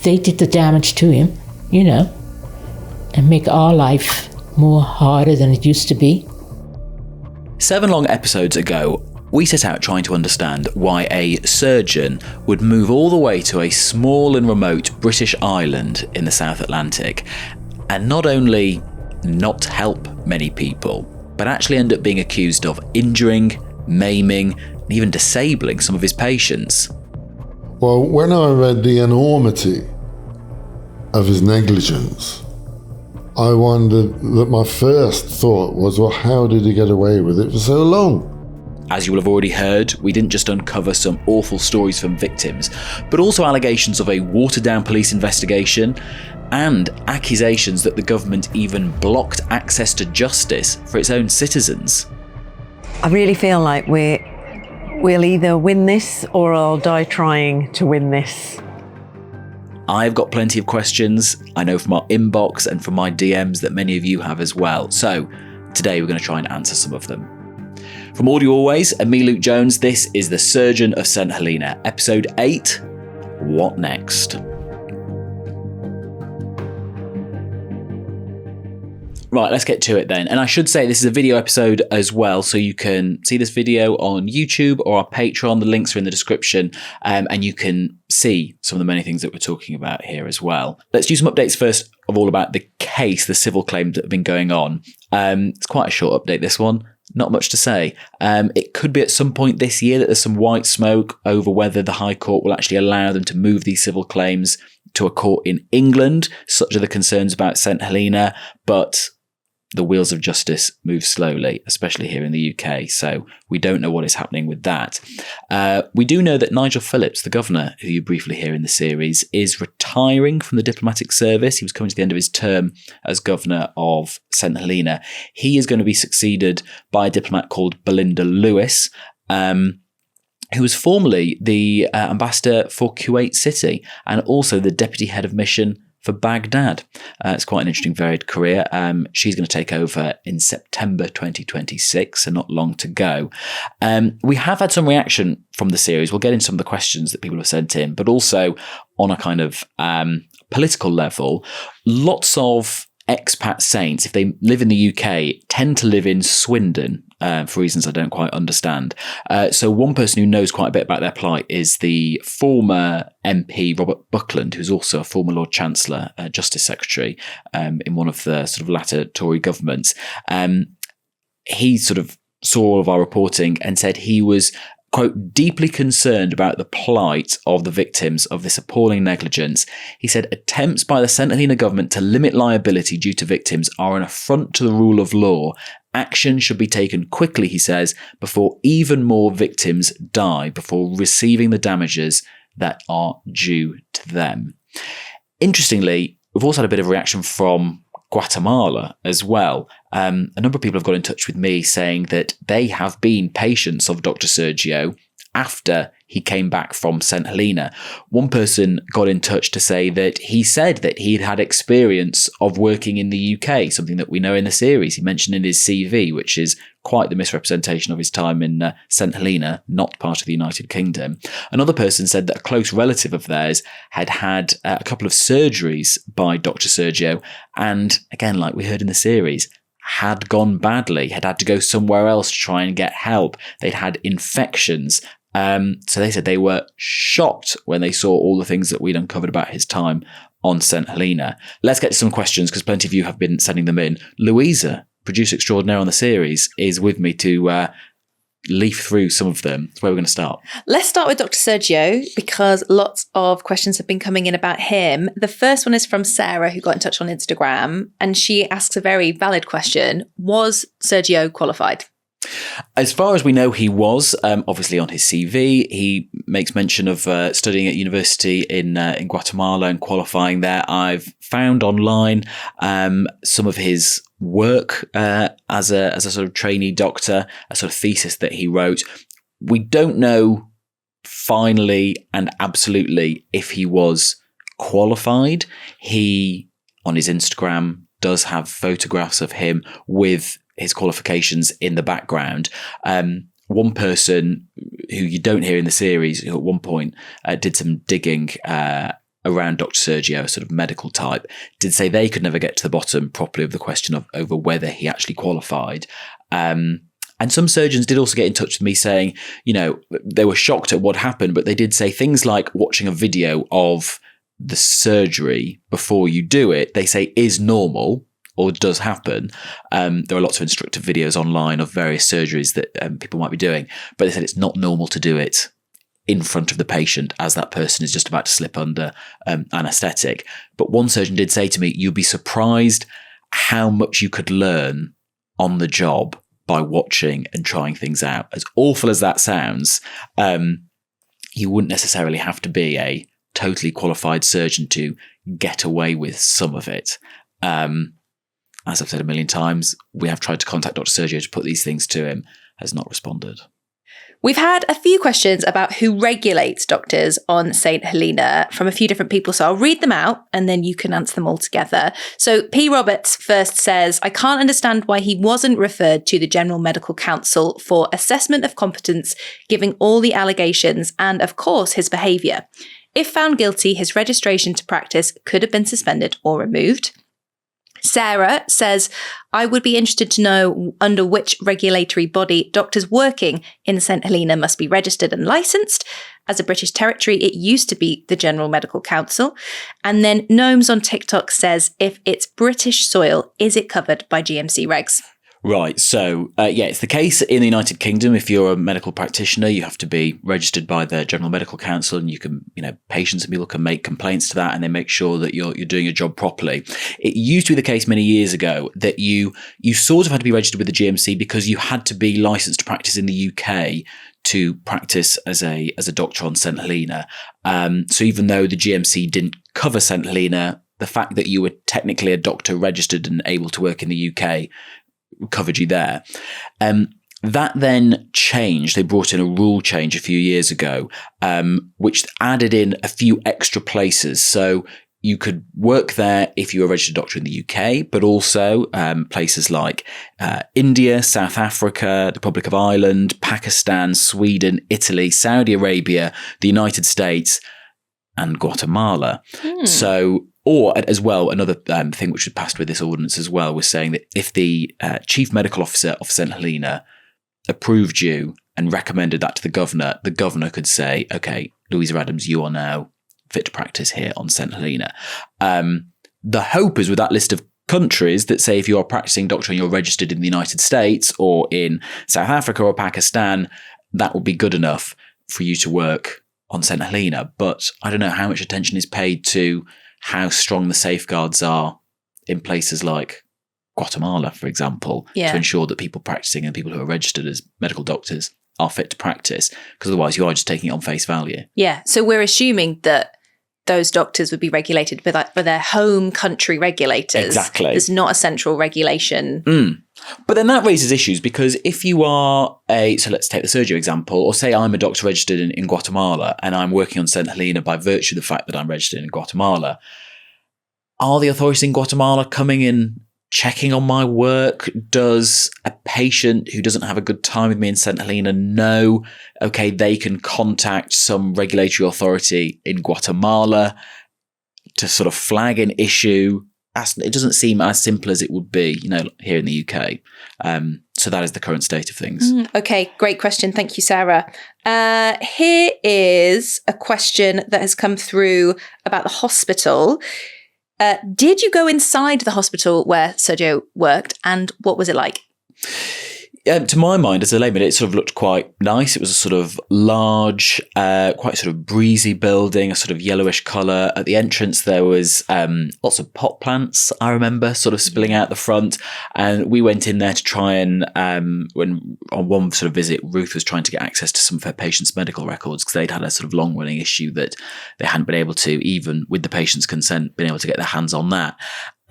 they did the damage to him, and make our life more harder than it used to be. 7 long episodes ago, we set out trying to understand why a surgeon would move all the way to a small and remote British island in the South Atlantic and not only not help many people, but actually end up being accused of injuring, maiming, and even disabling some of his patients. Well, when I read the enormity of his negligence, I wondered that my first thought was, well, how did he get away with it for so long? As you will have already heard, we didn't just uncover some awful stories from victims, but also allegations of a watered-down police investigation and accusations that the government even blocked access to justice for its own citizens. I really feel like we'll either win this or I'll die trying to win this. I've got plenty of questions. I know from our inbox and from my DMs that many of you have as well. So today we're going to try and answer some of them. From Audio Always and me, Luke Jones, this is the Surgeon of St Helena, episode 8, What Next? Right, let's get to it then. And I should say this is a video episode as well, so you can see this video on YouTube or our Patreon. The links are in the description, and you can see some of the many things that we're talking about here as well. Let's do some updates first of all about the case, the civil claims that have been going on. It's quite a short update, this one. Not much to say. It could be at some point this year that there's some white smoke over whether the High Court will actually allow them to move these civil claims to a court in England. Such are the concerns about St Helena, but the wheels of justice move slowly, especially here in the UK, so we don't know what is happening with that. We do know that Nigel Phillips, the governor, who you briefly hear in the series, is retiring from the diplomatic service. He was coming to the end of his term as governor of St Helena. He is going to be succeeded by a diplomat called Belinda Lewis, who was formerly the ambassador for Kuwait City and also the deputy head of mission for Baghdad. It's quite an interesting varied career. She's going to take over in September 2026, so not long to go. We have had some reaction from the series. We'll get into some of the questions that people have sent in, but also on a kind of political level, lots of expat saints, if they live in the UK, tend to live in Swindon for reasons I don't quite understand. So one person who knows quite a bit about their plight is the former MP Robert Buckland, who's also a former Lord Chancellor, Justice Secretary in one of the sort of latter Tory governments. He sort of saw all of our reporting and said he was, quote, deeply concerned about the plight of the victims of this appalling negligence. He said, attempts by the St Helena government to limit liability due to victims are an affront to the rule of law. Action should be taken quickly, he says, before even more victims die, before receiving the damages that are due to them. Interestingly, we've also had a bit of a reaction from Guatemala as well. A number of people have got in touch with me saying that they have been patients of Dr. Sergio after he came back from St Helena. One person got in touch to say that he said that he'd had experience of working in the UK, something that we know in the series. He mentioned in his CV, which is quite the misrepresentation of his time in St Helena, not part of the United Kingdom. Another person said that a close relative of theirs had had a couple of surgeries by Dr. Sergio, and again, like we heard in the series, had gone badly, had had to go somewhere else to try and get help. They'd had infections. So they said they were shocked when they saw all the things that we'd uncovered about his time on St Helena. Let's get to some questions because plenty of you have been sending them in. Louisa, producer extraordinaire on the series, is with me to leaf through some of them. That's where we're going to start. Let's start with Dr. Sergio because lots of questions have been coming in about him. The first one is from Sarah, who got in touch on Instagram, and she asks a very valid question. Was Sergio qualified? As far as we know, he was. Obviously on his CV, he makes mention of studying at university in Guatemala and qualifying there. I've found online some of his work as a sort of trainee doctor, a sort of thesis that he wrote. We don't know finally and absolutely if he was qualified. He, on his Instagram, does have photographs of him with his qualifications in the background. One person who you don't hear in the series, who at one point did some digging around Dr. Sergio, a sort of medical type, did say they could never get to the bottom properly of the question of over whether he actually qualified. And some surgeons did also get in touch with me saying, they were shocked at what happened, but they did say things like watching a video of the surgery before you do it, they say is normal or does happen. There are lots of instructive videos online of various surgeries that people might be doing, but they said it's not normal to do it in front of the patient as that person is just about to slip under anaesthetic. But one surgeon did say to me, you'd be surprised how much you could learn on the job by watching and trying things out. As awful as that sounds, you wouldn't necessarily have to be a totally qualified surgeon to get away with some of it. As I've said a million times, we have tried to contact Dr. Sergio to put these things to him, has not responded. We've had a few questions about who regulates doctors on St Helena from a few different people. So I'll read them out and then you can answer them all together. So P. Roberts first says, I can't understand why he wasn't referred to the General Medical Council for assessment of competence, given all the allegations and, of course, his behaviour. If found guilty, his registration to practice could have been suspended or removed. Sarah says, I would be interested to know under which regulatory body doctors working in St Helena must be registered and licensed. As a British territory, it used to be the General Medical Council. And then Gnomes on TikTok says, if it's British soil, is it covered by GMC regs? Right. So, it's the case in the United Kingdom. If you're a medical practitioner, you have to be registered by the General Medical Council, and you can, patients and people can make complaints to that, and they make sure that you're doing your job properly. It used to be the case many years ago that you sort of had to be registered with the GMC because you had to be licensed to practice in the UK to practice as a doctor on St Helena. So even though the GMC didn't cover St Helena, the fact that you were technically a doctor registered and able to work in the UK covered you there. That then changed. They brought in a rule change a few years ago, which added in a few extra places. So you could work there if you were a registered doctor in the UK, but also places like India, South Africa, the Republic of Ireland, Pakistan, Sweden, Italy, Saudi Arabia, the United States, and Guatemala. Or as well, another thing which was passed with this ordinance as well was saying that if the chief medical officer of St Helena approved you and recommended that to the governor could say, okay, Louisa Adams, you are now fit to practice here on St Helena. The hope is with that list of countries that say if you are a practicing doctor and you're registered in the United States or in South Africa or Pakistan, that will be good enough for you to work on St Helena. But I don't know how much attention is paid to how strong the safeguards are in places like Guatemala, for example, to ensure that people practicing and people who are registered as medical doctors are fit to practice, because otherwise you are just taking it on face value. Yeah. So we're assuming that those doctors would be regulated for their home country regulators. Exactly. There's not a central regulation. But then that raises issues, because if you are so let's take the Sergio example, or say I'm a doctor registered in Guatemala and I'm working on St Helena by virtue of the fact that I'm registered in Guatemala, are the authorities in Guatemala coming in checking on my work? Does a patient who doesn't have a good time with me in St Helena know, okay, they can contact some regulatory authority in Guatemala to sort of flag an issue? It doesn't seem as simple as it would be, here in the UK. So that is the current state of things. Okay, great question. Thank you, Sarah. Here is a question that has come through about the hospital. Did you go inside the hospital where Sergio worked, and what was it like? To my mind, as a layman, it sort of looked quite nice. It was a sort of large, quite sort of breezy building, a sort of yellowish colour. At the entrance, there was lots of pot plants, I remember, sort of spilling out the front. And we went in there to try and, when on one sort of visit, Ruth was trying to get access to some of her patients' medical records, because they'd had a sort of long-running issue that they hadn't been able to, even with the patient's consent, been able to get their hands on that.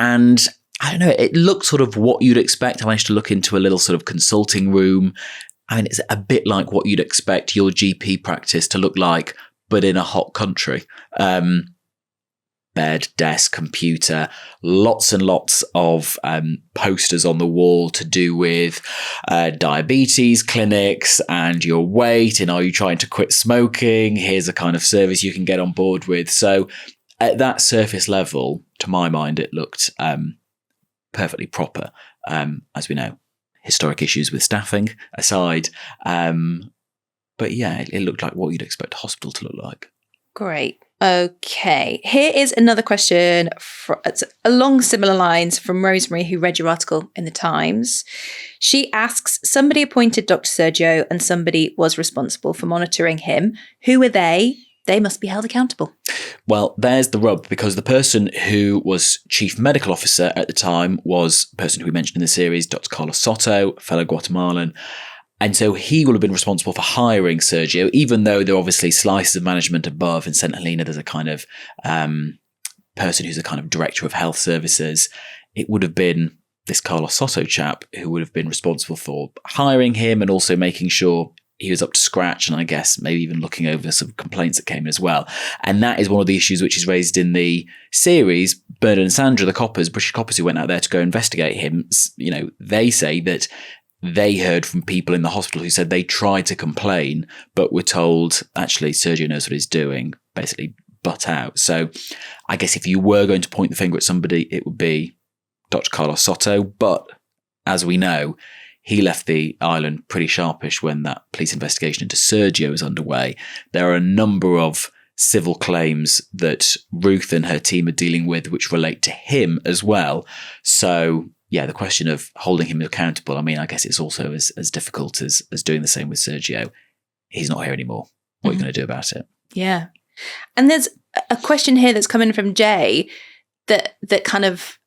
And I don't know, it looked sort of what you'd expect. I managed to look into a little sort of consulting room. I mean, it's a bit like what you'd expect your GP practice to look like, but in a hot country. Bed, desk, computer, lots and lots of posters on the wall to do with diabetes clinics and your weight, and are you trying to quit smoking? Here's a kind of service you can get on board with. So at that surface level, to my mind, it looked perfectly proper. As we know, historic issues with staffing aside. But yeah, it looked like what you'd expect a hospital to look like. Great. Okay. Here is another question along similar lines from Rosemary, who read your article in the Times. She asks, somebody appointed Dr. Sergio and somebody was responsible for monitoring him. Who were they? They must be held accountable. Well, there's the rub, because the person who was chief medical officer at the time was the person who we mentioned in the series, Dr. Carlos Soto, fellow Guatemalan. And so he will have been responsible for hiring Sergio, even though there are obviously slices of management above. In St Helena, there's a kind of person who's a kind of director of health services. It would have been this Carlos Soto chap who would have been responsible for hiring him and also making sure he was up to scratch, and I guess maybe even looking over some complaints that came in as well. And that is one of the issues which is raised in the series. Bernard and Sandra, the coppers, British coppers who went out there to go investigate him, you know, they say that they heard from people in the hospital who said they tried to complain, but were told, actually, Sergio knows what he's doing, basically butt out. So I guess if you were going to point the finger at somebody, it would be Dr. Carlos Soto. But as we know, he left the island pretty sharpish when that police investigation into Sergio was underway. There are a number of civil claims that Ruth and her team are dealing with, which relate to him as well. So yeah, the question of holding him accountable, I mean, I guess it's also as difficult as doing the same with Sergio. He's not here anymore. What are you going to do about it? Yeah. And there's a question here that's coming from Jay that kind of,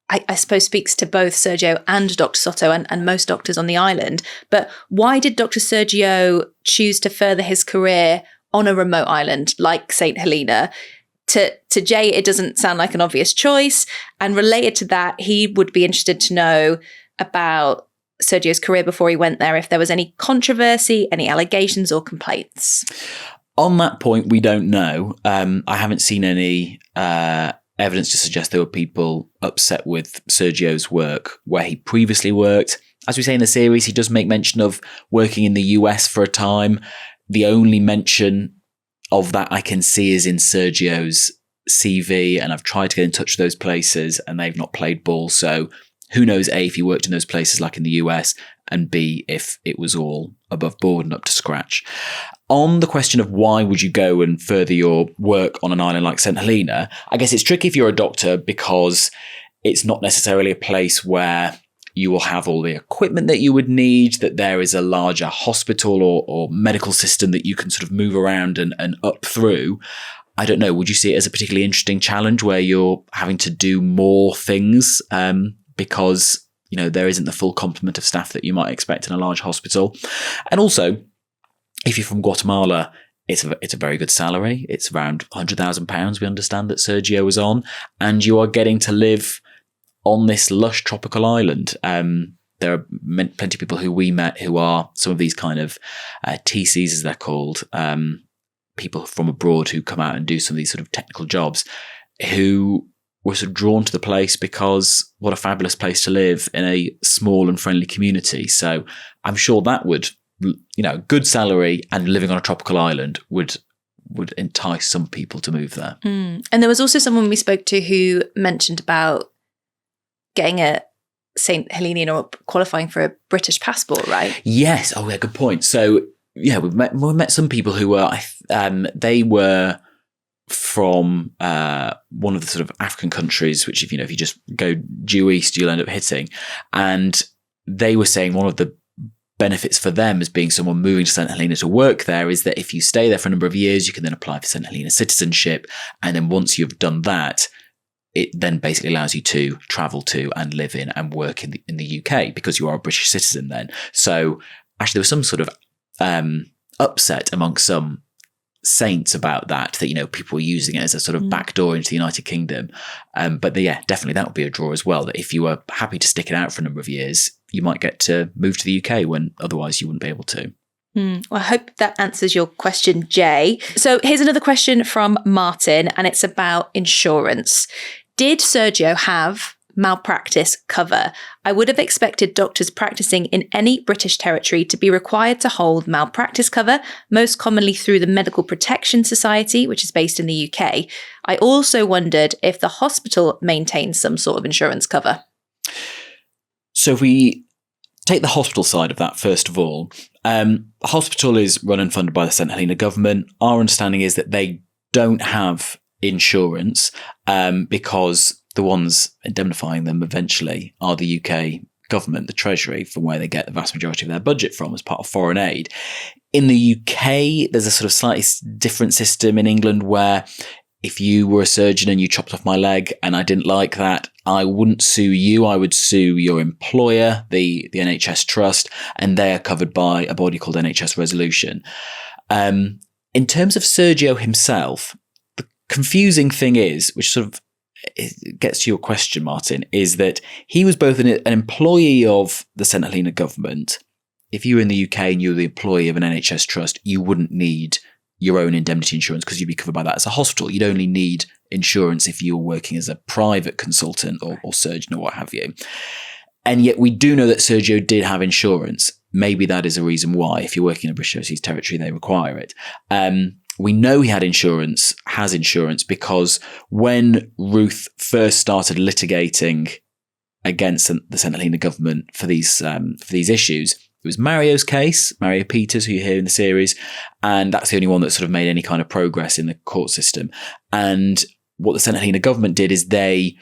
I suppose, speaks to both Sergio and Dr. Soto and most doctors on the island. But why did Dr. Sergio choose to further his career on a remote island like St Helena? To Jay, it doesn't sound like an obvious choice. And related to that, he would be interested to know about Sergio's career before he went there, if there was any controversy, any allegations or complaints. On that point, we don't know. I haven't seen any evidence to suggest there were people upset with Sergio's work where he previously worked. As we say in the series, he does make mention of working in the US for a time. The only mention of that I can see is in Sergio's CV, and I've tried to get in touch with those places and they've not played ball. So who knows, A, if he worked in those places like in the US, and B, if it was all above board and up to scratch. On the question of why would you go and further your work on an island like St Helena, I guess it's tricky if you're a doctor because it's not necessarily a place where you will have all the equipment that you would need, that there is a larger hospital or medical system that you can sort of move around and up through. I don't know, would you see it as a particularly interesting challenge where you're having to do more things because, you know, there isn't the full complement of staff that you might expect in a large hospital? And also, if you're from Guatemala, it's a very good salary. It's around £100,000, we understand, that Sergio was on, and you are getting to live on this lush tropical island. There are plenty of people who we met who are some of these kind of TCs, as they're called, people from abroad who come out and do some of these sort of technical jobs, who were sort of drawn to the place because what a fabulous place to live in a small and friendly community. So I'm sure that would, you know, good salary and living on a tropical island would entice some people to move there. And there was also someone we spoke to who mentioned about getting a St Helena or qualifying for a British passport, right? Yes. Oh, yeah, good point. So yeah, we met some people who were they were from one of the sort of African countries, which if you just go due east, you'll end up hitting. And they were saying one of the benefits for them as being someone moving to St Helena to work there is that if you stay there for a number of years, you can then apply for St Helena citizenship. And then once you've done that, it then basically allows you to travel to and live in and work in the UK because you are a British citizen then. So actually there was some sort of upset amongst some saints about that, you know, people were using it as a sort of backdoor into the United Kingdom. But yeah, definitely that would be a draw as well, that if you were happy to stick it out for a number of years, you might get to move to the UK when otherwise you wouldn't be able to. Well, I hope that answers your question, Jay. So here's another question from Martin, and it's about insurance. Did Sergio have malpractice cover. I would have expected doctors practicing in any British territory to be required to hold malpractice cover, most commonly through the Medical Protection Society, which is based in the UK. I also wondered if the hospital maintains some sort of insurance cover. So if we take the hospital side of that, first of all, the hospital is run and funded by the St Helena government. Our understanding is that they don't have insurance because the ones indemnifying them eventually are the UK government, the Treasury, from where they get the vast majority of their budget from as part of foreign aid. In the UK, there's a sort of slightly different system in England where if you were a surgeon and you chopped off my leg and I didn't like that, I wouldn't sue you. I would sue your employer, the NHS Trust, and they are covered by a body called NHS Resolution. In terms of Sergio himself, the confusing thing is, which sort of it gets to your question, Martin, is that he was both an employee of the St Helena government. If you were in the UK and you were the employee of an NHS trust, you wouldn't need your own indemnity insurance because you'd be covered by that as a hospital. You'd only need insurance if you're working as a private consultant or surgeon or what have you. And yet we do know that Sergio did have insurance. Maybe that is a reason why, if you're working in a British overseas territory, they require it. We know he has insurance, because when Ruth first started litigating against the St Helena government for these issues, it was Mario's case, Mario Peters, who you hear in the series, and that's the only one that sort of made any kind of progress in the court system. And what the St Helena government did is they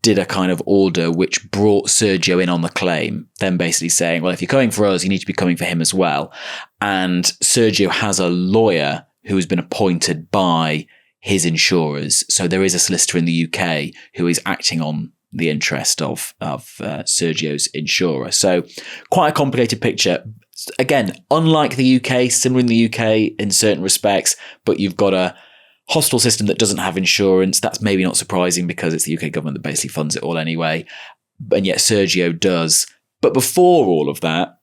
did a kind of order which brought Sergio in on the claim, then basically saying, well, if you're coming for us, you need to be coming for him as well. And Sergio has a lawyer who has been appointed by his insurers. So there is a solicitor in the UK who is acting on the interest of Sergio's insurer. So quite a complicated picture. Again, unlike the UK, similar in the UK in certain respects, but you've got a hospital system that doesn't have insurance. That's maybe not surprising because it's the UK government that basically funds it all anyway. And yet Sergio does. But before all of that,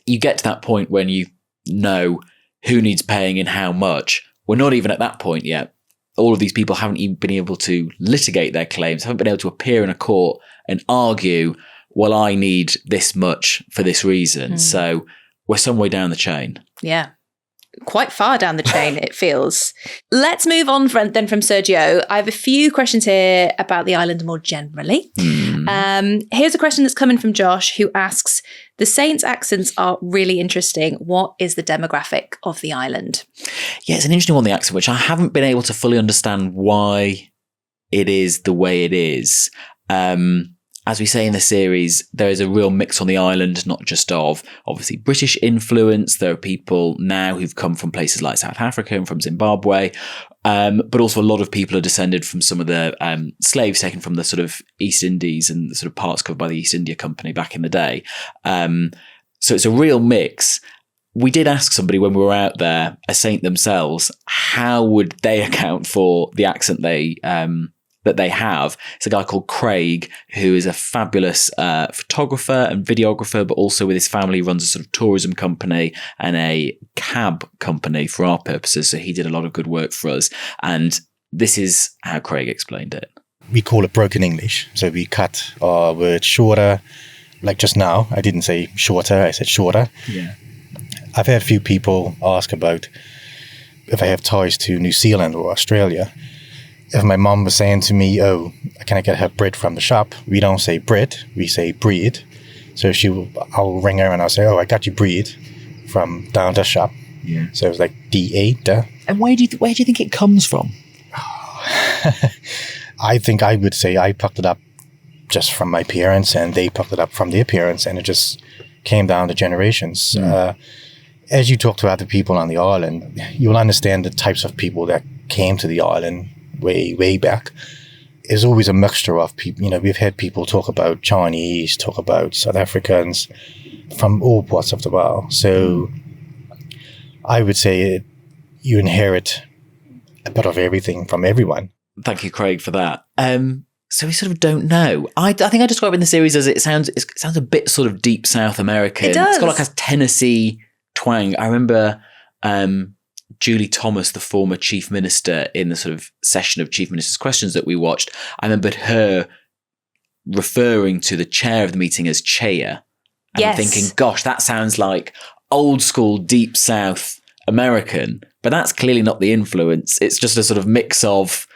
you get to that point when you know who needs paying and how much. We're not even at that point yet. All of these people haven't even been able to litigate their claims, haven't been able to appear in a court and argue, well, I need this much for this reason. So we're some way down the chain. Yeah. Quite far down the chain, it feels. Let's move on from Sergio. I have a few questions here about the island more generally. Here's a question that's coming from Josh, who asks, the Saints' accents are really interesting. What is the demographic of the island? Yeah, it's an interesting one, the accent, which I haven't been able to fully understand why it is the way it is. As we say in the series, there is a real mix on the island, not just of obviously British influence. There are people now who've come from places like South Africa and from Zimbabwe, but also a lot of people are descended from some of the slaves taken from the sort of East Indies and the sort of parts covered by the East India Company back in the day. So it's a real mix. We did ask somebody when we were out there, a Saint themselves, how would they account for the accent that they have. It's a guy called Craig, who is a fabulous photographer and videographer, but also with his family runs a sort of tourism company and a cab company for our purposes. So he did a lot of good work for us. And this is how Craig explained it. We call it broken English. So we cut our words shorter. Like just now, I didn't say shorter, I said shorter. Yeah. I've had a few people ask about if I have ties to New Zealand or Australia. If my mom was saying to me, oh, can I get her bread from the shop? We don't say bread, we say bread. So I'll ring her and I'll say, oh, I got you bread from down the shop. Yeah. So it was like D-A, da. And where do you think it comes from? I think I would say I picked it up just from my parents and they picked it up from their parents, and it just came down the generations. As you talk to other people on the island, you'll understand the types of people that came to the island way back. There's always a mixture of people. You know, we've had people talk about Chinese, talk about South Africans from all parts of the world. So I would say you inherit a bit of everything from everyone. Thank you, Craig, for that. So we sort of don't know. I think I describe it in the series as it sounds a bit sort of deep South American. It does. It's got like a Tennessee twang. I remember Julie Thomas, the former chief minister, in the sort of session of chief minister's questions that we watched, I remembered her referring to the chair of the meeting as chair. And I'm Yes. thinking, gosh, that sounds like old school, deep South American, but that's clearly not the influence. It's just a sort of mix of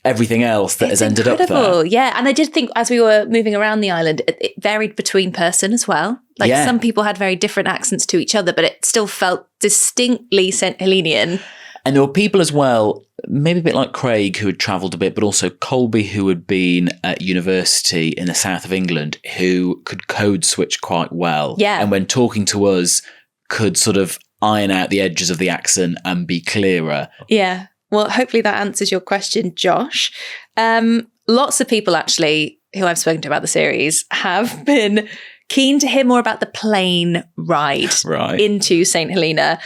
everything else that has ended up there. Yeah. And I did think as we were moving around the island, it varied between person as well. Like Yeah. some people had very different accents to each other, but it still felt distinctly St Helenian. And there were people as well, maybe a bit like Craig, who had travelled a bit, but also Colby, who had been at university in the south of England, who could code switch quite well. Yeah. And when talking to us, could sort of iron out the edges of the accent and be clearer. Yeah. Well, hopefully that answers your question, Josh. Lots of people actually who I've spoken to about the series have been keen to hear more about the plane ride Right. into St. Helena.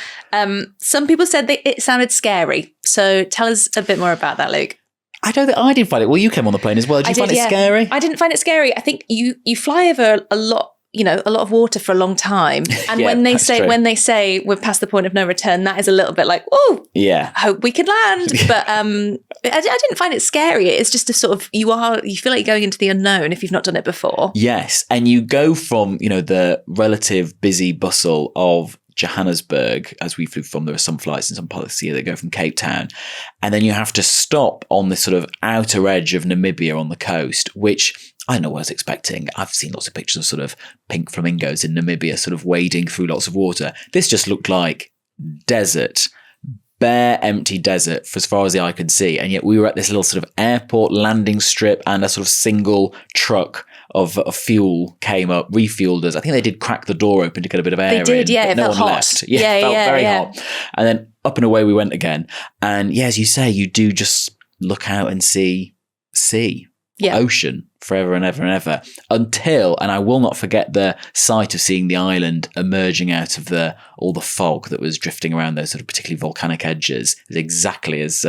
Some people said that it sounded scary. So tell us a bit more about that, Luke. I don't think I did find it. Well, you came on the plane as well. Did you find it yeah. scary? I didn't find it scary. I think you fly over a lot of water for a long time. And Yeah, when they that's say true. we're past the point of no return, that is a little bit like, oh, Yeah. I hope we can land. But I didn't find it scary. It's just a sort of, you feel like you're going into the unknown if you've not done it before. Yes. And you go from, the relative busy bustle of Johannesburg, as we flew from. There are some flights in some parts here that go from Cape Town. And then you have to stop on this sort of outer edge of Namibia on the coast, which I don't know what I was expecting. I've seen lots of pictures of sort of pink flamingos in Namibia sort of wading through lots of water. This just looked like desert, bare, empty desert for as far as the eye could see. And yet we were at this little sort of airport landing strip, and a sort of single truck of fuel came up, refueled us. I think they did crack the door open to get a bit of air in. They did, yeah. but It no felt one hot. left. Yeah, it felt very hot. And then up and away we went again. And yeah, as you say, you do just look out and see ocean forever and ever and ever, until, and I will not forget the sight of seeing the island emerging out of all the fog that was drifting around those sort of particularly volcanic edges. It was exactly as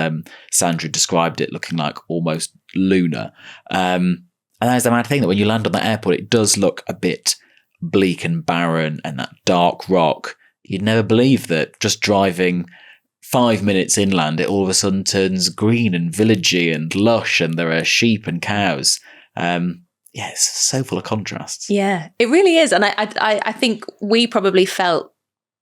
Sandra described it, looking like almost lunar. And that's the mad thing, that when you land on that airport, it does look a bit bleak and barren, and that dark rock. You'd never believe that just driving 5 minutes inland, it all of a sudden turns green and villagey and lush, and there are sheep and cows. It's so full of contrasts. Yeah, it really is. And I think we probably felt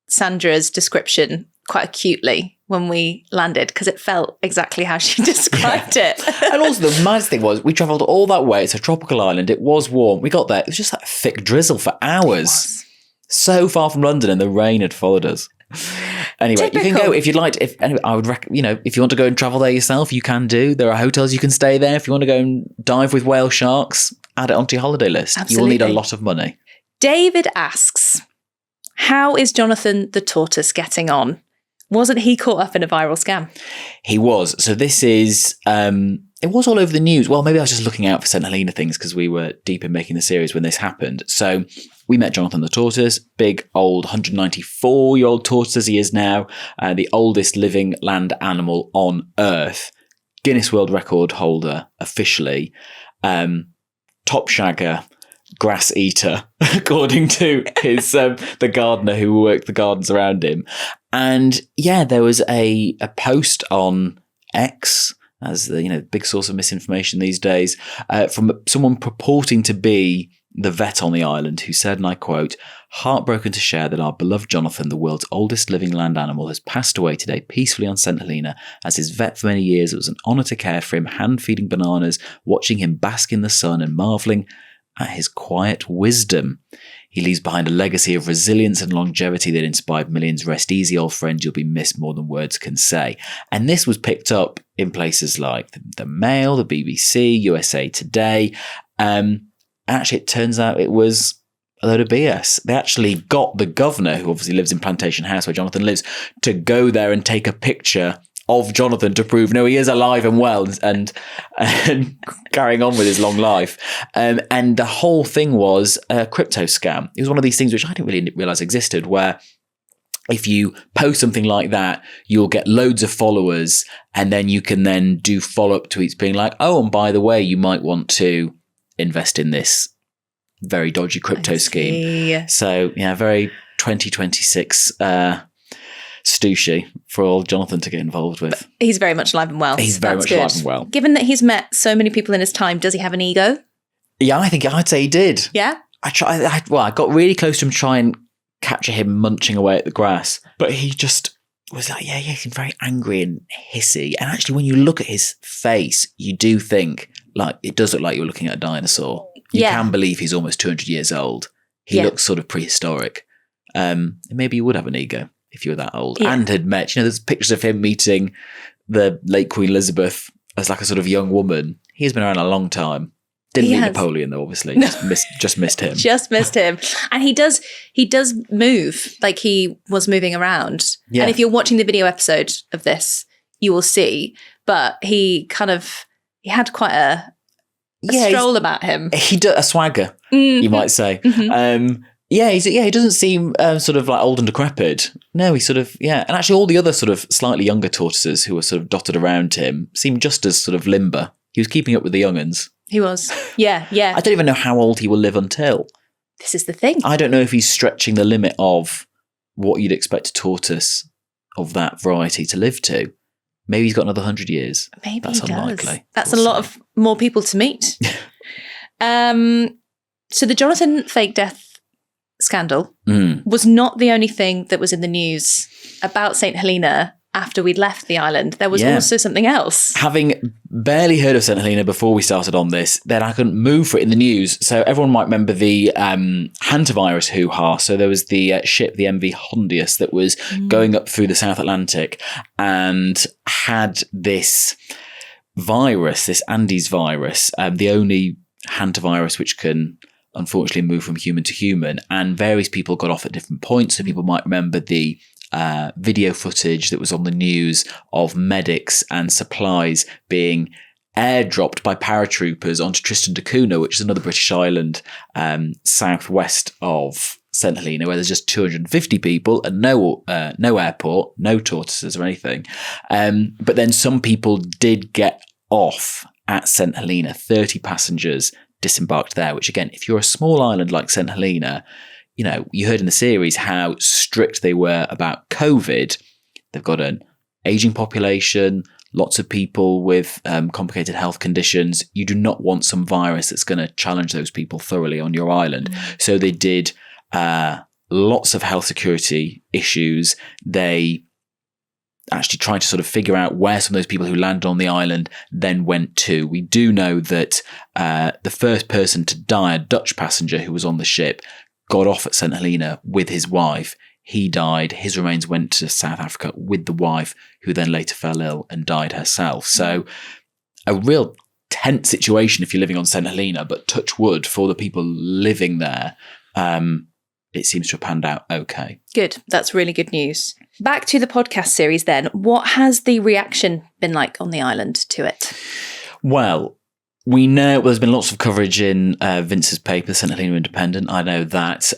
Sandra's description quite acutely when we landed, because it felt exactly how she described it. And also the nice thing was, we travelled all that way. It's a tropical island. It was warm. We got there. It was just that thick drizzle for hours. So far from London, and the rain had followed us. Anyway, Typical. You can go if you'd like to. I would recommend, if you want to go and travel there yourself, you can do. There are hotels you can stay there. If you want to go and dive with whale sharks, add it onto your holiday list. Absolutely. You will need a lot of money. David asks, how is Jonathan the tortoise getting on? Wasn't he caught up in a viral scam? He was. So this is, it was all over the news. Well, maybe I was just looking out for St Helena things because we were deep in making the series when this happened. So we met Jonathan the tortoise, big old 194-year-old tortoise as he is now, the oldest living land animal on Earth, Guinness World Record holder officially, top shagger, grass eater, according to his the gardener who worked the gardens around him. And yeah, there was a post on X, as the big source of misinformation these days, from someone purporting to be the vet on the island, who said, and I quote, "Heartbroken to share that our beloved Jonathan, the world's oldest living land animal, has passed away today peacefully on St Helena. As his vet for many years, it was an honour to care for him, hand-feeding bananas, watching him bask in the sun and marvelling at his quiet wisdom. He leaves behind a legacy of resilience and longevity that inspired millions. Rest easy, old friend. You'll be missed more than words can say." And this was picked up in places like the Mail, the BBC, USA Today. Actually, it turns out it was a load of BS. They actually got the governor, who obviously lives in Plantation House where Jonathan lives, to go there and take a picture of Jonathan to prove, no, he is alive and well and carrying on with his long life. And the whole thing was a crypto scam. It was one of these things which I didn't really realise existed, where if you post something like that, you'll get loads of followers, and then you can then do follow-up tweets being like, oh, and by the way, you might want to invest in this very dodgy crypto scheme. So, yeah, very 2026 stooshy for old Jonathan to get involved with. But he's very much alive and well. He's very much alive and well. Given that he's met so many people in his time, does he have an ego? Yeah, I'd say he did. Yeah? I got really close to him to try and capture him munching away at the grass, but he just was like, he seemed very angry and hissy. And actually, when you look at his face, you do think, like, it does look like you're looking at a dinosaur. You can believe he's almost 200 years old. He looks sort of prehistoric. Maybe you would have an ego if you were that old and had met, there's pictures of him meeting the late Queen Elizabeth as like a sort of young woman. He's been around a long time. Didn't meet Napoleon though, obviously. Just missed him. Just missed him. And he does move, like he was moving around. Yeah. And if you're watching the video episode of this, you will see. But he had quite a stroll about him. He does a swagger, you might say. Mm-hmm. He doesn't seem sort of like old and decrepit. No, he sort of, and actually all the other sort of slightly younger tortoises who were sort of dotted around him seemed just as sort of limber. He was keeping up with the young'uns. He was. Yeah. I don't even know how old he will live until. This is the thing. I don't know if he's stretching the limit of what you'd expect a tortoise of that variety to live to. Maybe he's got another 100 years. Maybe that's he unlikely. Does. That's a lot of more people to meet. So the Jonathan fake death scandal was not the only thing that was in the news about St Helena after we'd left the island. There was also something else. Having barely heard of St Helena before we started on this, then I couldn't move for it in the news. So everyone might remember the hantavirus hoo-ha. So there was the ship, the MV Hondius, that was going up through the South Atlantic and had this virus, this Andes virus, the only hantavirus which can unfortunately move from human to human. And various people got off at different points. So people might remember the video footage that was on the news of medics and supplies being airdropped by paratroopers onto Tristan da Cunha, which is another British island southwest of St Helena, where there's just 250 people and no airport, no tortoises or anything. But then some people did get off at St Helena. 30 passengers disembarked there, which again, if you're a small island like St Helena, you heard in the series how strict they were about COVID. They've got an aging population, lots of people with complicated health conditions. You do not want some virus that's going to challenge those people thoroughly on your island. So they did lots of health security issues. They actually tried to sort of figure out where some of those people who landed on the island then went to. We do know that the first person to die, a Dutch passenger who was on the ship, got off at St Helena with his wife. He died. His remains went to South Africa with the wife, who then later fell ill and died herself. So a real tense situation if you're living on St Helena, but touch wood for the people living there. It seems to have panned out okay. Good. That's really good news. Back to the podcast series then. What has the reaction been like on the island to it? Well, we know there's been lots of coverage in Vince's paper, St Helena Independent. I know that.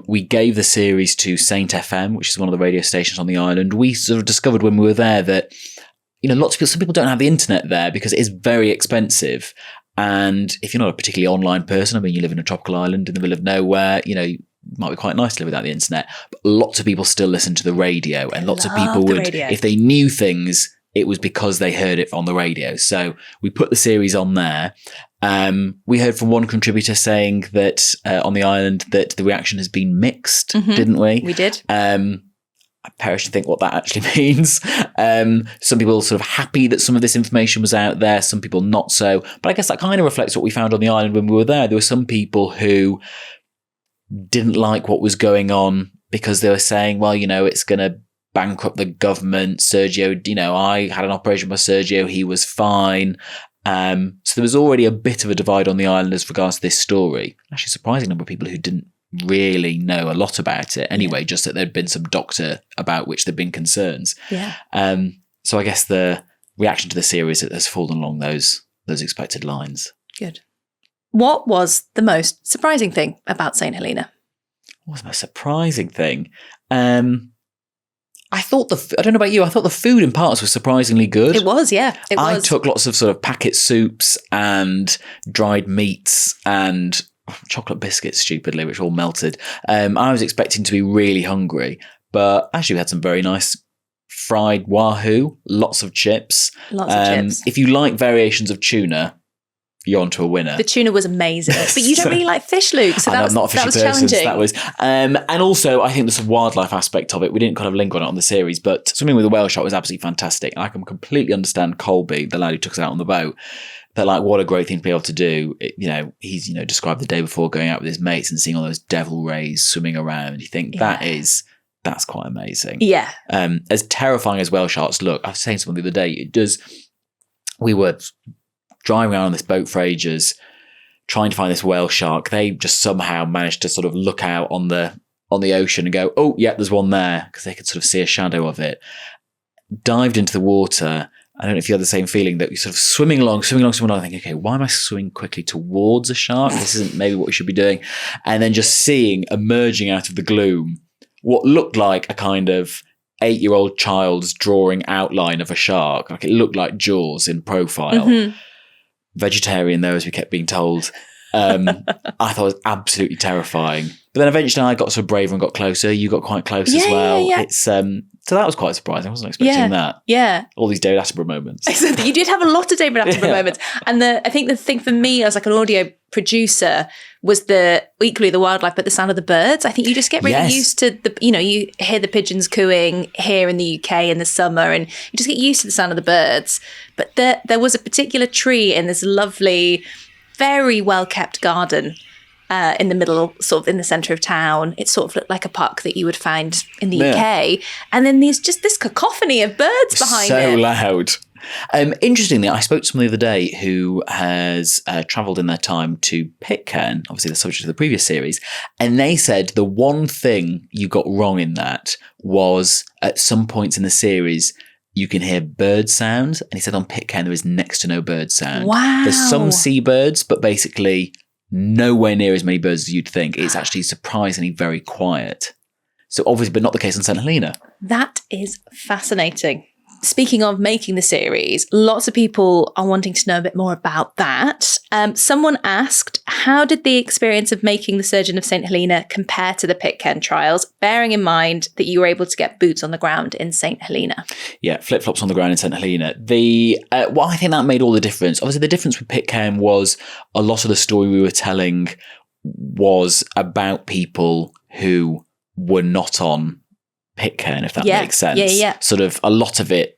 We gave the series to Saint FM, which is one of the radio stations on the island. We sort of discovered when we were there that, lots of people, some people don't have the internet there because it is very expensive. And if you're not a particularly online person, you live in a tropical island in the middle of nowhere, it might be quite nice to live without the internet. But lots of people still listen to the radio, and lots of people would, if they knew things, it was because they heard it on the radio. So we put the series on there. We heard from one contributor saying that on the island that the reaction has been mixed, didn't we? We did. I perish to think what that actually means. Some people sort of happy that some of this information was out there, some people not so. But I guess that kind of reflects what we found on the island when we were there. There were some people who didn't like what was going on because they were saying, well, it's going to bankrupt the government. Sergio, I had an operation by Sergio. He was fine. So there was already a bit of a divide on the island as regards to this story. Actually, a surprising number of people who didn't really know a lot about it anyway, just that there'd been some doctor about which there'd been concerns. Yeah. So I guess the reaction to the series has fallen along those expected lines. Good. What was the most surprising thing about St Helena? What was the most surprising thing? I don't know about you, I thought the food in parts was surprisingly good. It was, yeah. I took lots of sort of packet soups and dried meats and chocolate biscuits, stupidly, which all melted. I was expecting to be really hungry, but actually we had some very nice fried wahoo, lots of chips. Lots of chips. If you like variations of tuna, you're onto a winner. The tuna was amazing. But you don't really like fish, Luke, so I'm not a fishy person, challenging. so that was, and also I think the sort of wildlife aspect of it, we didn't kind of link on it on the series, but swimming with a whale shark was absolutely fantastic. And I can completely understand Colby, the lad who took us out on the boat, that like what a great thing to be able to do. He's described the day before going out with his mates and seeing all those devil rays swimming around. You think that's quite amazing. Yeah. As terrifying as whale sharks look, I was saying to someone the other day, we were driving around on this boat for ages, trying to find this whale shark. They just somehow managed to sort of look out on the ocean and go, oh, yeah, there's one there, because they could sort of see a shadow of it. Dived into the water. I don't know if you had the same feeling that you're sort of swimming along, thinking, okay, why am I swimming quickly towards a shark? This isn't maybe what we should be doing. And then just seeing emerging out of the gloom what looked like a kind of 8-year-old child's drawing outline of a shark. Like it looked like Jaws in profile. Mm-hmm. Vegetarian though, as we kept being told. I thought it was absolutely terrifying. But then eventually I got sort of braver and got closer. You got quite close as well. Yeah. It's so that was quite surprising. I wasn't expecting that. Yeah. All these David Attenborough moments. You did have a lot of David Attenborough moments. And I think the thing for me as like an audio producer was equally the wildlife, but the sound of the birds. I think you just get really used to you hear the pigeons cooing here in the UK in the summer, and you just get used to the sound of the birds. But there was a particular tree in this lovely, very well kept garden in the middle, sort of in the centre of town. It sort of looked like a park that you would find in the UK. And then there's just this cacophony of birds behind it. So loud. Interestingly, I spoke to someone the other day who has travelled in their time to Pitcairn, obviously the subject of the previous series, and they said the one thing you got wrong in that was at some points in the series you can hear bird sounds, and he said on Pitcairn there is next to no bird sound. Wow. There's some seabirds, but basically nowhere near as many birds as you'd think. It's actually surprisingly very quiet. So obviously, but not the case on St Helena. That is fascinating. Speaking of making the series, lots of people are wanting to know a bit more about that. Someone asked, how did the experience of making the Surgeon of St Helena compare to the Pitcairn trials, bearing in mind that you were able to get boots on the ground in St Helena? Yeah, flip-flops on the ground in St Helena. I think that made all the difference. Obviously, the difference with Pitcairn was a lot of the story we were telling was about people who were not on Pitcairn, if that makes sense. Yeah. Sort of a lot of it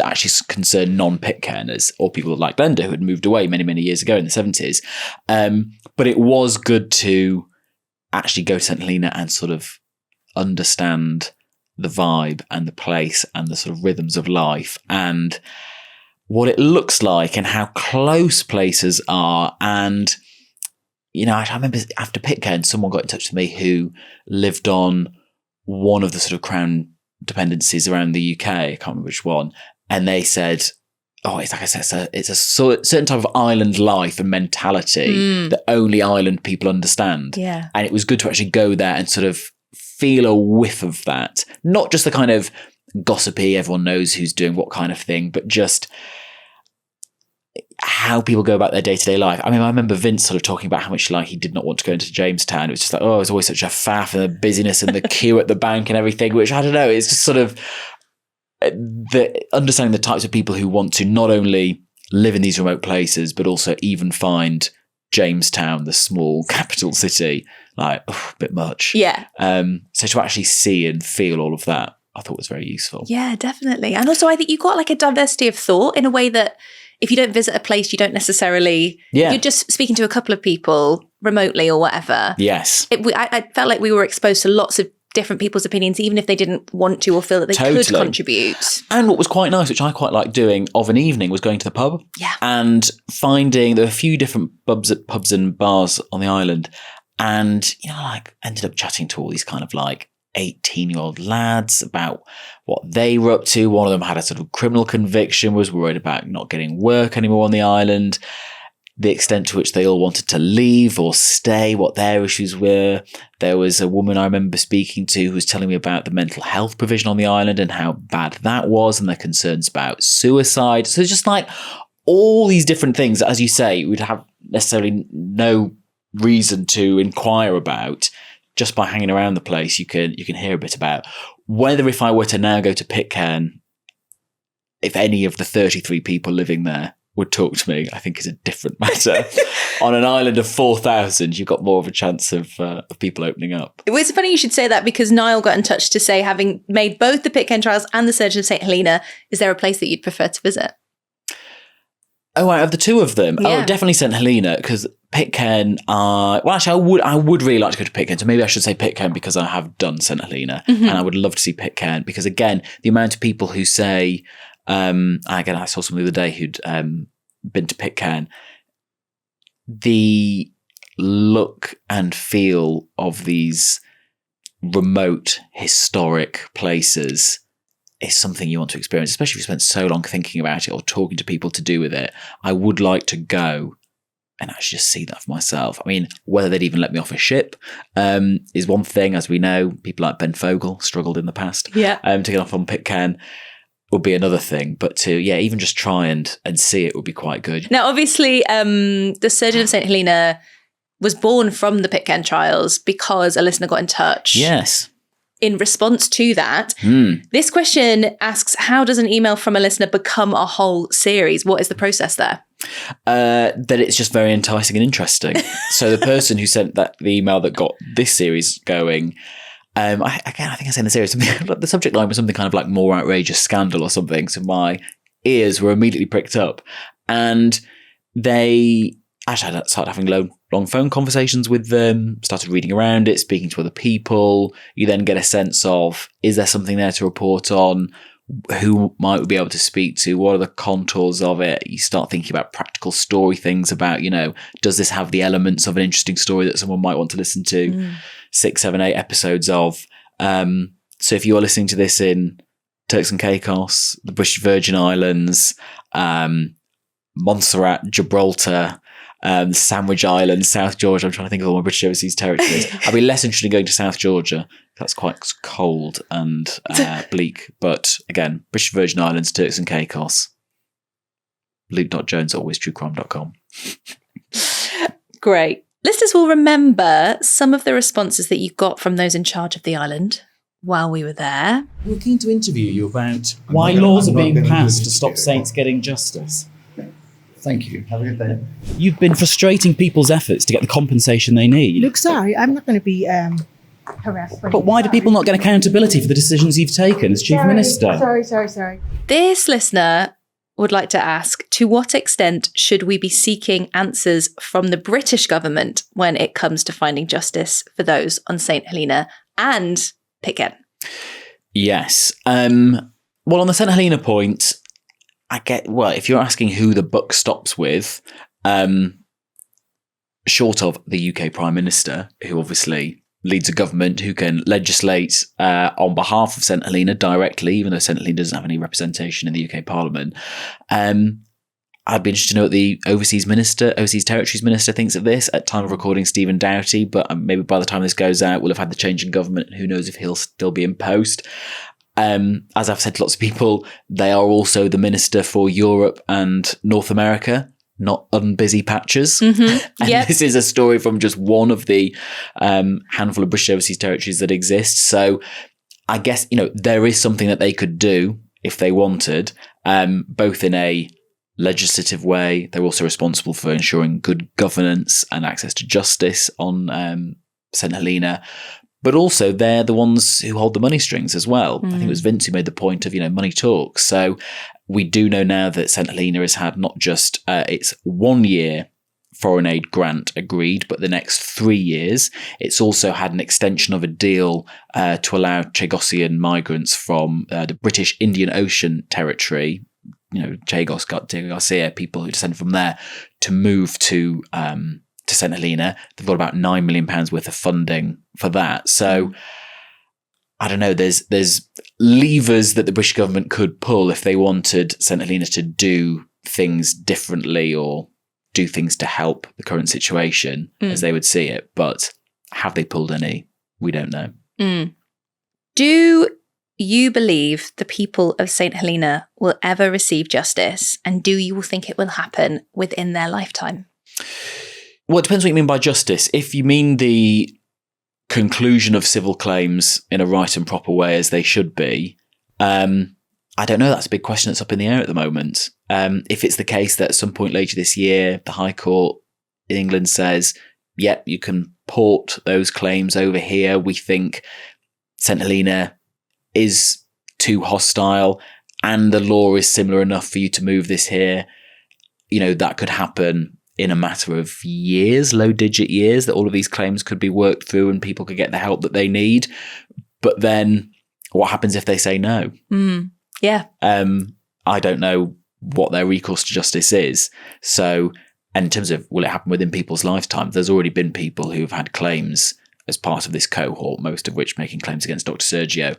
actually concerned non-Pitcairners or people like Glenda who had moved away many, many years ago in the 70s. But it was good to actually go to St Helena and sort of understand the vibe and the place and the sort of rhythms of life and what it looks like and how close places are. And, I remember after Pitcairn, someone got in touch with me who lived on one of the sort of crown dependencies around the UK, I can't remember which one, and they said, it's like I said, it's a certain type of island life and mentality that only island people understand. Yeah. And it was good to actually go there and sort of feel a whiff of that. Not just the kind of gossipy, everyone knows who's doing what kind of thing, but just how people go about their day-to-day life. I mean, I remember Vince sort of talking about how much he did not want to go into Jamestown. It was just like, it's always such a faff and the busyness and the queue at the bank and everything, which I don't know, it's just sort of understanding the types of people who want to not only live in these remote places, but also even find Jamestown, the small capital city, like a bit much. Yeah. So to actually see and feel all of that, I thought was very useful. Yeah, definitely. And also I think you got like a diversity of thought in a way that if you don't visit a place, you don't necessarily, you're just speaking to a couple of people remotely or whatever. Yes. I felt like we were exposed to lots of different people's opinions, even if they didn't want to or feel that they could contribute. And what was quite nice, which I quite liked doing of an evening, was going to the pub. Yeah. And finding, there were a few different pubs and bars on the island. And, ended up chatting to all these kind of 18-year-old lads about what they were up to. One of them had a sort of criminal conviction, was worried about not getting work anymore on the island, the extent to which they all wanted to leave or stay, what their issues were. There was a woman I remember speaking to who was telling me about the mental health provision on the island and how bad that was and their concerns about suicide. So it's just all these different things, as you say, we'd have necessarily no reason to inquire about. Just by hanging around the place, you can hear a bit about. Whether if I were to now go to Pitcairn, if any of the 33 people living there would talk to me, I think is a different matter. On an island of 4,000, you've got more of a chance of people opening up. It's funny you should say that, because Niall got in touch to say, having made both the Pitcairn trials and the Surgeon of St Helena, is there a place that you'd prefer to visit? Oh, out of the two of them? Yeah. Oh, definitely St Helena, because Pitcairn are... Well, actually, I would really like to go to Pitcairn, so maybe I should say Pitcairn because I have done St Helena, and I would love to see Pitcairn, because, again, the amount of people who say... again, I saw someone the other day who'd been to Pitcairn. The look and feel of these remote, historic places is something you want to experience, especially if you spent so long thinking about it or talking to people to do with it. I would like to go and actually just see that for myself. I mean, whether they'd even let me off a ship is one thing. As we know, people like Ben Fogle struggled in the past to get off on Pitcairn. Would be another thing, but to even just try and see it would be quite good. Now, obviously, the Surgeon of St Helena was born from the Pitcairn trials because a listener got in touch. Yes. In response to that, this question asks, how does an email from a listener become a whole series? What is the process there? That it's just very enticing and interesting. So the person who sent the email that got this series going, I think I said in the series, the subject line was something kind of like more outrageous scandal or something. So my ears were immediately pricked up, and they actually started having long phone conversations with them, started reading around it, speaking to other people. You then get a sense of, is there something there to report on? Who might we be able to speak to? What are the contours of it? You start thinking about practical story things about, does this have the elements of an interesting story that someone might want to listen to? 6, 7, 8 episodes of. So if you are listening to this in Turks and Caicos, the British Virgin Islands, Montserrat, Gibraltar, Sandwich Islands, South Georgia. I'm trying to think of all my British overseas territories. I'd be less interested in going to South Georgia. That's quite cold and bleak. But again, British Virgin Islands, Turks and Caicos. Luke.jones@alwaystruecrime.com. Great. Listeners will remember some of the responses that you got from those in charge of the island while we were there. We're keen to interview you about why laws are being passed to stop saints getting justice. Thank you. Have a good day. You've been frustrating people's efforts to get the compensation they need. Look, sorry, I'm not going to be harassed. But why do people not get accountability for the decisions you've taken as Chief Minister? Sorry. This listener would like to ask, to what extent should we be seeking answers from the British government when it comes to finding justice for those on St Helena and Pitcairn? Yes. Well, on the St Helena point, if you're asking who the buck stops with, short of the UK Prime Minister, who obviously leads a government who can legislate on behalf of St Helena directly, even though St Helena doesn't have any representation in the UK Parliament. I'd be interested to know what the Overseas Territories Minister thinks of this. At time of recording, Stephen Doughty, but maybe by the time this goes out, we'll have had the change in government. Who knows if he'll still be in post. As I've said to lots of people, they are also the Minister for Europe and North America, not unbusy patches. Mm-hmm. And this is a story from just one of the handful of British overseas territories that exist. So I guess, there is something that they could do if they wanted, both in a legislative way. They're also responsible for ensuring good governance and access to justice on St Helena. But also they're the ones who hold the money strings as well. I think it was Vince who made the point of, money talks. So we do know now that St Helena has had not just its 1-year foreign aid grant agreed, but the next 3 years. It's also had an extension of a deal to allow Chagosian migrants from the British Indian Ocean Territory, Chagos, Garcia, people who descend from there, to move to St Helena. They've got about £9 million worth of funding for that. So I don't know, there's levers that the British government could pull if they wanted St Helena to do things differently or do things to help the current situation as they would see it. But have they pulled any? We don't know. Do you believe the people of St Helena will ever receive justice? And do you think it will happen within their lifetime? Well, it depends what you mean by justice. If you mean the conclusion of civil claims in a right and proper way as they should be, I I don't know. That's a big question that's up in the air at the moment. If it's the case that at some point later this year, the High Court in England says, yep, you can port those claims over here. We think St Helena is too hostile and the law is similar enough for you to move this here. You know, that could happen in a matter of years, low digit years, that all of these claims could be worked through and people could get the help that they need. But then what happens if they say no? Yeah. I don't know what their recourse to justice is. So, and in terms of will it happen within people's lifetimes, there's already been people who've had claims as part of this cohort, most of which making claims against Dr. Sergio,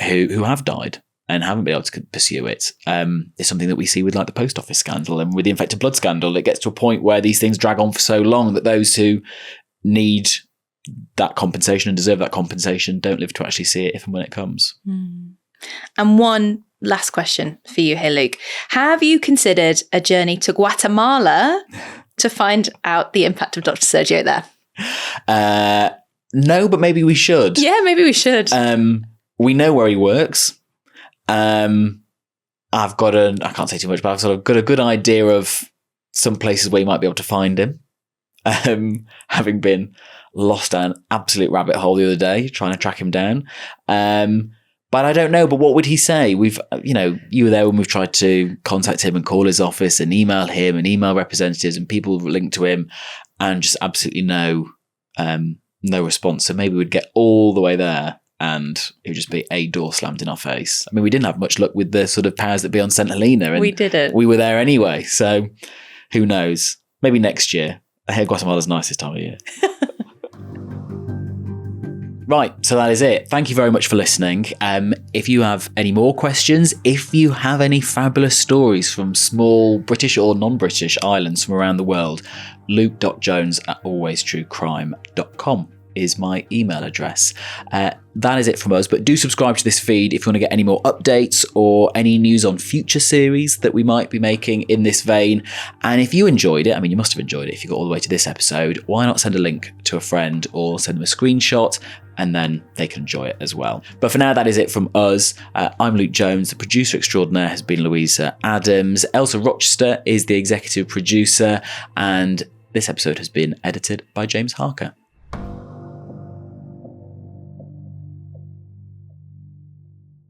who have died and haven't been able to pursue it. It's something that we see with like the post office scandal and with the infected blood scandal. It gets to a point where these things drag on for so long that those who need that compensation and deserve that compensation don't live to actually see it if and when it comes. And one last question for you here, Luke. Have you considered a journey to Guatemala to find out the impact of Dr. Sergio there? No, but maybe we should. Yeah, maybe we should. We know where he works. I've got I can't say too much, but I've sort of got a good idea of some places where you might be able to find him. Having been lost down an absolute rabbit hole the other day, trying to track him down. But I don't know, but what would he say? We've, you were there when we've tried to contact him and call his office and email him and email representatives and people linked to him and just absolutely no response. So maybe we'd get all the way there and it would just be a door slammed in our face. I mean, we didn't have much luck with the sort of powers that be on St Helena. And we didn't. We were there anyway. So who knows? Maybe next year. I hear Guatemala's nice this time of year. Right, so that is it. Thank you very much for listening. If you have any more questions, if you have any fabulous stories from small British or non-British islands from around the world, luke.jones@alwaystruecrime.com is my email address. That is it from us, but do subscribe to this feed if you want to get any more updates or any news on future series that we might be making in this vein. And if you enjoyed it, I mean, you must have enjoyed it if you got all the way to this episode, why not send a link to a friend or send them a screenshot and then they can enjoy it as well. But for now, that is it from us. I'm Luke Jones. The producer extraordinaire has been Louisa Adams. Elsa Rochester is the executive producer, and this episode has been edited by James Harker.